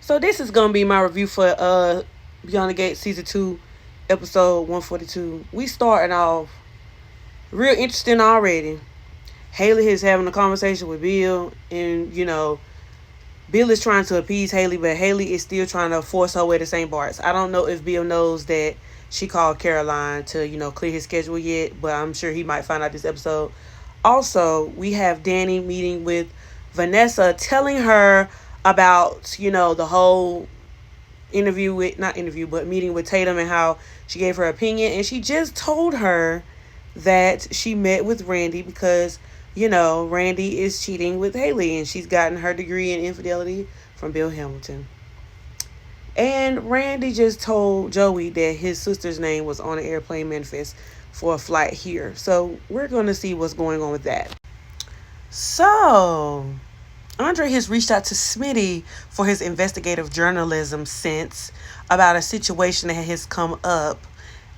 So this is gonna be my review for Beyond the Gate season 2, episode 142. We starting off real interesting already. Haley is having a conversation with Bill, and Bill is trying to appease Haley, but Haley is still trying to force her way to St. Bart's. I don't know if Bill knows that she called Caroline to clear his schedule yet, but I'm sure he might find out this episode. Also, we have Danny meeting with Vanessa, telling her about the whole interview with not interview but meeting with Tatum and how she gave her opinion, and she just told her that she met with Randy because Randy is cheating with Haley, and she's gotten her degree in infidelity from Bill Hamilton. And Randy just told Joey that his sister's name was on an airplane manifest for a flight here. So we're going to see what's going on with that. So Andre has reached out to Smitty for his investigative journalism sense about a situation that has come up.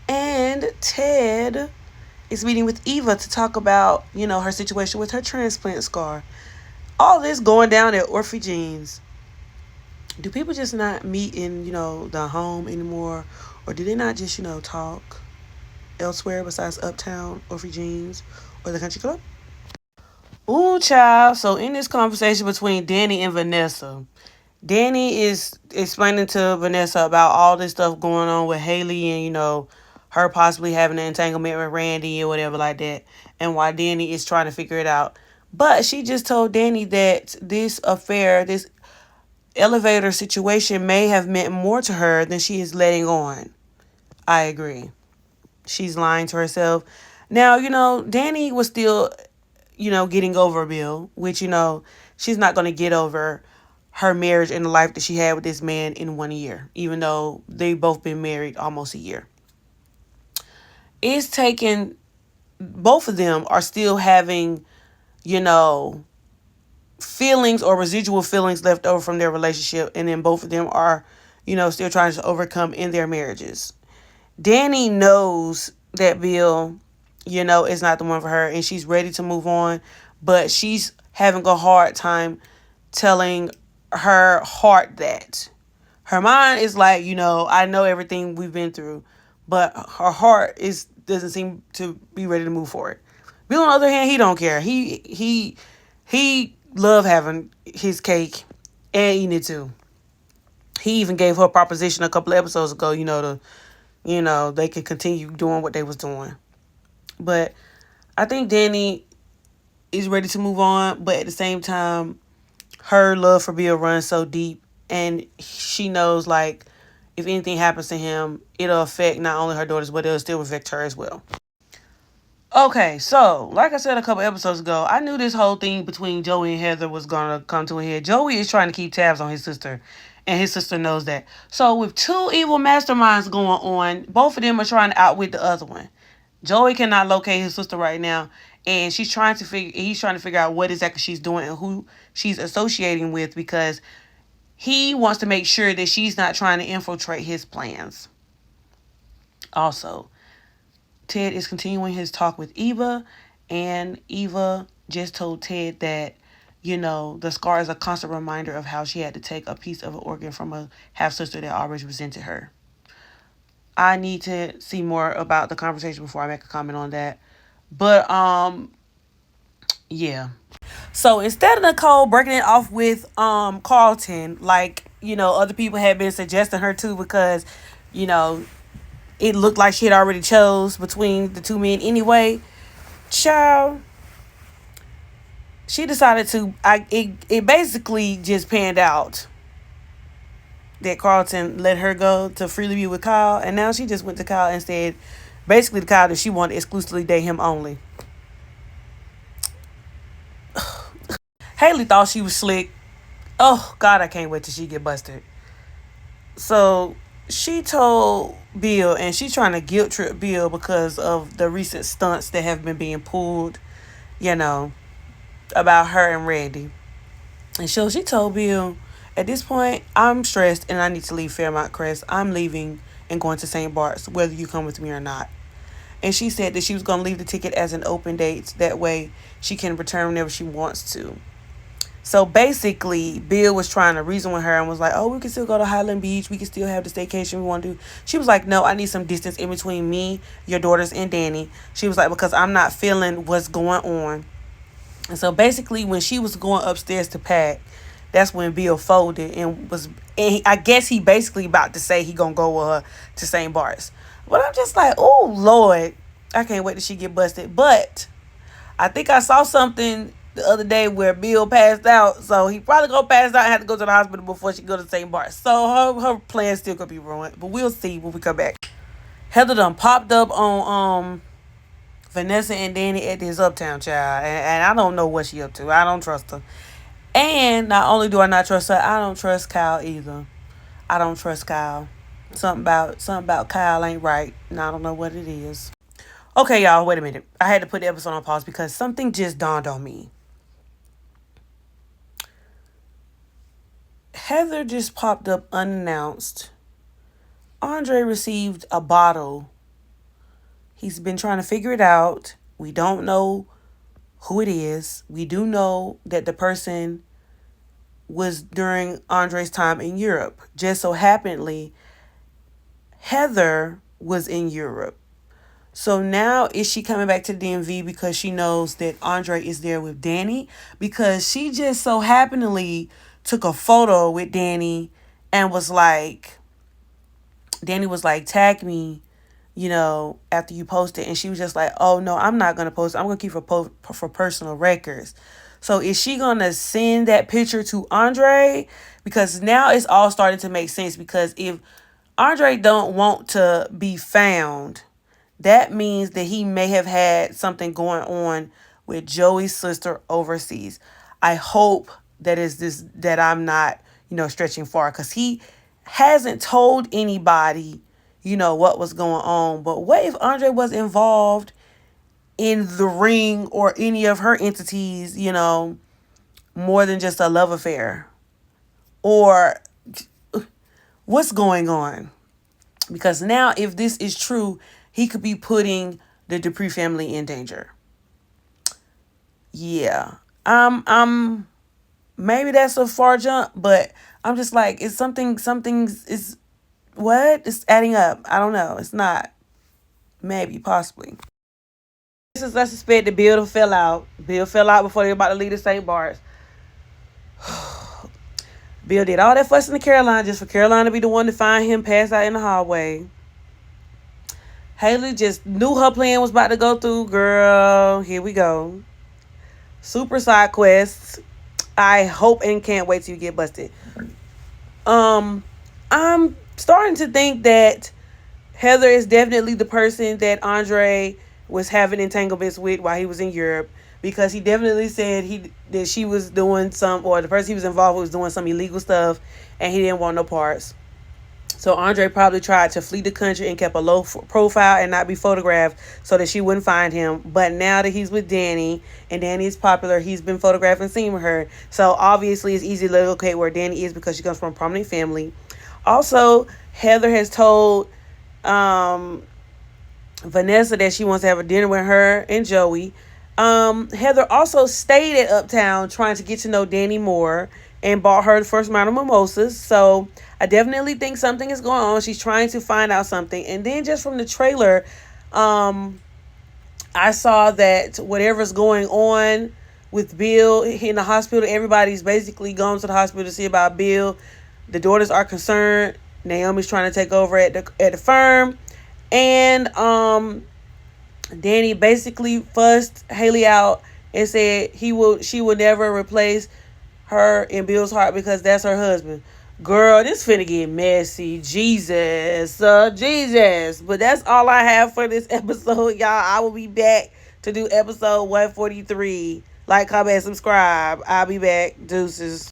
And Ted is meeting with Eva to talk about, her situation with her transplant scar. All this going down at Orphe Jeans. Do people just not meet in, the home anymore? Or do they not just, talk elsewhere besides Uptown, Orphe Jeans, or the Country Club? Ooh, child. So in this conversation between Danny and Vanessa, Danny is explaining to Vanessa about all this stuff going on with Haley and, her possibly having an entanglement with Randy or whatever like that, and why Danny is trying to figure it out. But she just told Danny that this affair, this elevator situation may have meant more to her than she is letting on. I agree. She's lying to herself. Now, Danny was still, getting over Bill, which, she's not going to get over her marriage and the life that she had with this man in 1 year, even though they've both been married almost a year. It's taken, both of them are still having, feelings or residual feelings left over from their relationship, and then both of them are, still trying to overcome in their marriages. Danny knows that Bill, is not the one for her, and she's ready to move on, but she's having a hard time telling her heart that. Her mind is like, I know everything we've been through, but her heart doesn't seem to be ready to move forward. Bill, on the other hand, he don't care. He love having his cake and eating it too. He even gave her a proposition a couple of episodes ago, they could continue doing what they was doing. But I think Danny is ready to move on, but at the same time, her love for Bill runs so deep, and she knows, like, if anything happens to him, it'll affect not only her daughters, but it'll still affect her as well. Okay, so, like I said a couple episodes ago, I knew this whole thing between Joey and Heather was going to come to a head. Joey is trying to keep tabs on his sister, and his sister knows that. So, with two evil masterminds going on, both of them are trying to outwit the other one. Joey cannot locate his sister right now, and he's trying to figure out what exactly she's doing and who she's associating with, because he wants to make sure that she's not trying to infiltrate his plans. Also, Ted is continuing his talk with Eva, and Eva just told Ted that, the scar is a constant reminder of how she had to take a piece of an organ from a half-sister that always resented her. I need to see more about the conversation before I make a comment on that. But, yeah. So instead of Nicole breaking it off with Carlton, like, other people had been suggesting her to, because, it looked like she had already chose between the two men anyway, child, she decided to, it basically just panned out that Carlton let her go to freely be with Kyle, and now she just went to Kyle and said, basically to Kyle, that she wanted to exclusively date him only. Haley thought she was slick. Oh, God, I can't wait till she get busted. So she told Bill, and she's trying to guilt trip Bill because of the recent stunts that have been being pulled, about her and Randy. And so she told Bill, at this point, I'm stressed and I need to leave Fairmount Crest. I'm leaving and going to St. Bart's, whether you come with me or not. And she said that she was going to leave the ticket as an open date. That way she can return whenever she wants to. So basically, Bill was trying to reason with her and was like, oh, we can still go to Highland Beach. We can still have the staycation we want to do. She was like, no, I need some distance in between me, your daughters, and Danny. She was like, because I'm not feeling what's going on. And so basically, when she was going upstairs to pack, that's when Bill folded I guess he basically about to say he gonna go with her to St. Bart's. But I'm just like, oh Lord, I can't wait till she get busted. But I think I saw something the other day where Bill passed out, so he probably gonna pass out and have to go to the hospital before she go to St. Bart's. So her plan still could be ruined, but we'll see when we come back. Heather done popped up on Vanessa and Danny at this Uptown child, and I don't know what she up to. I don't trust her. And not only do I not trust her, I don't trust Kyle either. I don't trust Kyle. Something about Kyle ain't right, and I don't know what it is. Okay, y'all, wait a minute. I had to put the episode on pause because something just dawned on me. Heather just popped up unannounced. Andre received a bottle. He's been trying to figure it out. We don't know who it is. We do know that the person was during Andre's time in Europe. Just so happenedly, Heather was in Europe. So now is she coming back to DMV because she knows that Andre is there with Danny? Because she just so happenedly took a photo with Danny and was like, Danny was like, tag me, after you post it. And she was just like, oh no, I'm not going to post it. I'm going to keep for personal records. So is she going to send that picture to Andre? Because now it's all starting to make sense. Because if Andre don't want to be found, that means that he may have had something going on with Joey's sister overseas. I hope that I'm not, stretching far. Because he hasn't told anybody, what was going on. But what if Andre was involved in the ring or any of her entities, more than just a love affair? Or what's going on? Because now if this is true, he could be putting the Dupree family in danger. Yeah. Maybe that's a far jump, but I'm just like, it's something's what? It's adding up. I don't know. It's not. Maybe, possibly. Let's suspect that Bill fell out. Bill fell out before they were about to leave the St. Bart's. Bill did all that fussing to Caroline just for Caroline to be the one to find him passed out in the hallway. Haley just knew her plan was about to go through. Girl, here we go. Super side quests. I hope and can't wait till you get busted. I'm starting to think that Heather is definitely the person that Andre was having entanglements with while he was in Europe, because he definitely said that she was doing or the person he was involved with was doing some illegal stuff, and he didn't want no parts. So Andre probably tried to flee the country and kept a low profile and not be photographed so that she wouldn't find him. But now that he's with Danny and Danny is popular, he's been photographed and seen with her. So obviously it's easy to locate where Danny is because she comes from a prominent family. Also, Heather has told Vanessa that she wants to have a dinner with her and Joey. Heather also stayed at Uptown trying to get to know Danny more and bought her the first round of mimosas. So I definitely think something is going on. She's trying to find out something. And then just from the trailer, I saw that whatever's going on with Bill in the hospital, everybody's basically gone to the hospital to see about Bill. The daughters are concerned. Naomi's trying to take over at the firm. And Danny basically fussed Haley out and said she will never replace her in Bill's heart because that's her husband. Girl, this finna get messy. Jesus. But that's all I have for this episode, y'all. I will be back to do episode 143. Like, comment, subscribe. I'll be back. Deuces.